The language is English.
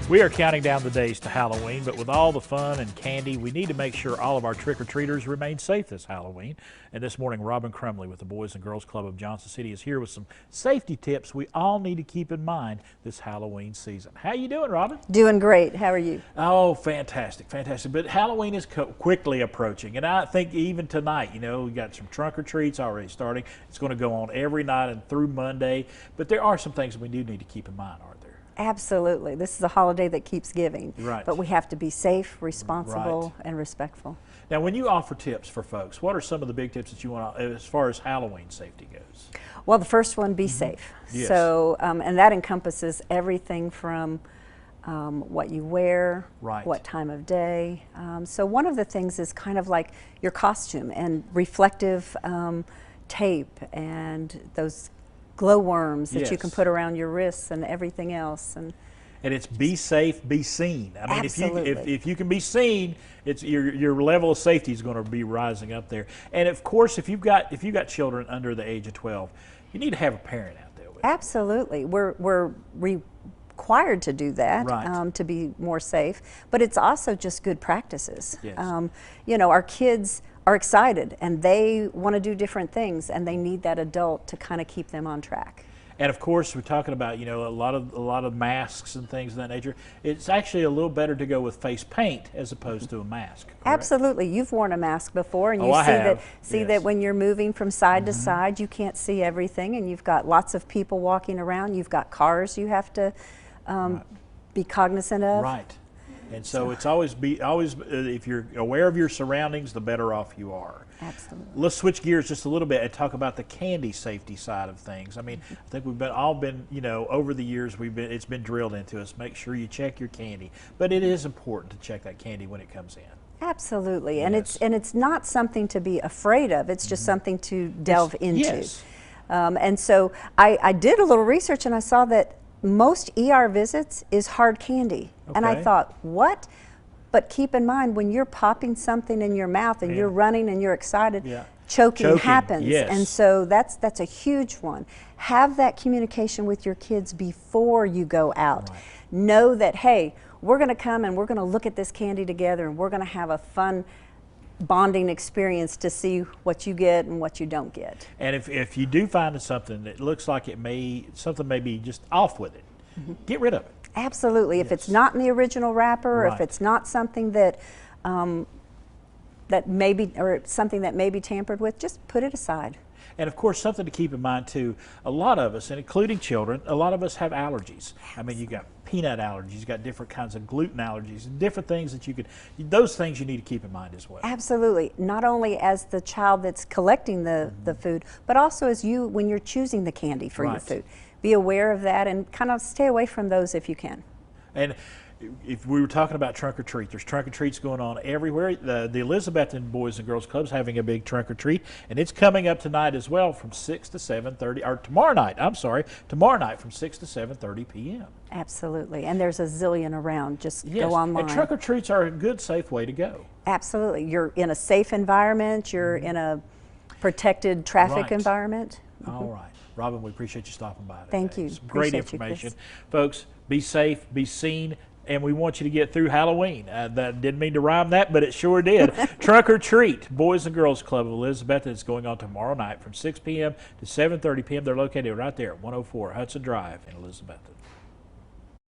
We are counting down the days to Halloween, but with all the fun and candy, we need to make sure all of our trick-or-treaters remain safe this Halloween. And this morning, Robin Crumley with the Boys and Girls Club of Johnson City is here with some safety tips we all need to keep in mind this Halloween season. How you doing, Robin? Doing great. How are you? Oh, fantastic, fantastic. But Halloween is quickly approaching, and I think even tonight, you know, we got some trunk-or-treats already starting. It's going to go on every night and through Monday, but there are some things we do need to keep in mind, aren't there? Absolutely. This is a holiday that keeps giving. Right. But we have to be safe, responsible, and respectful. Now, when you offer tips for folks, what are some of the big tips that you want as far as Halloween safety goes? Well, the first one, be safe. Yes. So, and that encompasses everything from what you wear, Right. what time of day. So one of the things is kind of like your costume and reflective tape and those glowworms that you can Yes. put around your wrists and everything else. And it's be safe, be seen. I mean, Absolutely. if you can be seen, it's your level of safety is going to be rising up there. And of course, if you've got children under the age of 12, you need to have a parent out there with you. Absolutely. We're required to do that, Right. to be more safe, but it's also just good practices. Yes. You know, our kids are excited and they want to do different things, and they need that adult to kind of keep them on track. And of course, we're talking about, you know, a lot of masks and things of that nature. It's actually a little better to go with face paint as opposed to a mask. Correct? Absolutely. You've worn a mask before, and you I see have. that Yes. when you're moving from side to side, you can't see everything, and you've got lots of people walking around. You've got cars you have to be cognizant of. Right. And so it's always if you're aware of your surroundings, the better off you are. Absolutely. Let's switch gears just a little bit and talk about the candy safety side of things. I mean, I think we've all been, you know, over the years it's been drilled into us. Make sure you check your candy, but it is important to check that candy when it comes in. Absolutely, Yes. and it's not something to be afraid of. It's just something to delve into. Yes. And so I did a little research, and I saw that most ER visits is hard candy, and I Okay. thought, what? But keep in mind, when you're popping something in your mouth and you're running and you're excited, Yeah. choking happens. Yes. And so that's a huge one. Have that communication with your kids before you go out. Right. Know that, hey, we're going to come and we're going to look at this candy together, and we're going to have a fun bonding experience to see what you get and what you don't get. And if you do find something that looks like something may be just off with it, get rid of it. Absolutely. If it's Yes. not in the original wrapper, or if Right. it's not something that that may be, or something that may be tampered with, just put it aside. And of course, something to keep in mind too, a lot of us, and including children, a lot of us have allergies. I mean, you got peanut allergies, you got different kinds of gluten allergies, and different things that those things you need to keep in mind as well. Absolutely. Not only as the child that's collecting the food, but also as you, when you're choosing the candy for your Right. food. Be aware of that and kind of stay away from those if you can. And if we were talking about trunk or treat, there's trunk or treats going on everywhere. The Elizabethan Boys and Girls Club's having a big trunk or treat, and it's coming up tonight as well from 6 to 7:30, or tomorrow night from 6 to 7:30 p.m. Absolutely. And there's a zillion around. Just Yes. go online. And trunk or treats are a good, safe way to go. Absolutely. You're in a safe environment. You're in a protected traffic Right. environment. All right. Robin, we appreciate you stopping by today. Thank you. Some great Appreciate you, information. Chris. Folks, be safe, be seen, and we want you to get through Halloween. That didn't mean to rhyme that, but it sure did. Trunk or Treat, Boys and Girls Club of Elizabeth, is going on tomorrow night from 6 p.m. to 7:30 p.m. They're located right there at 104 Hudson Drive in Elizabeth.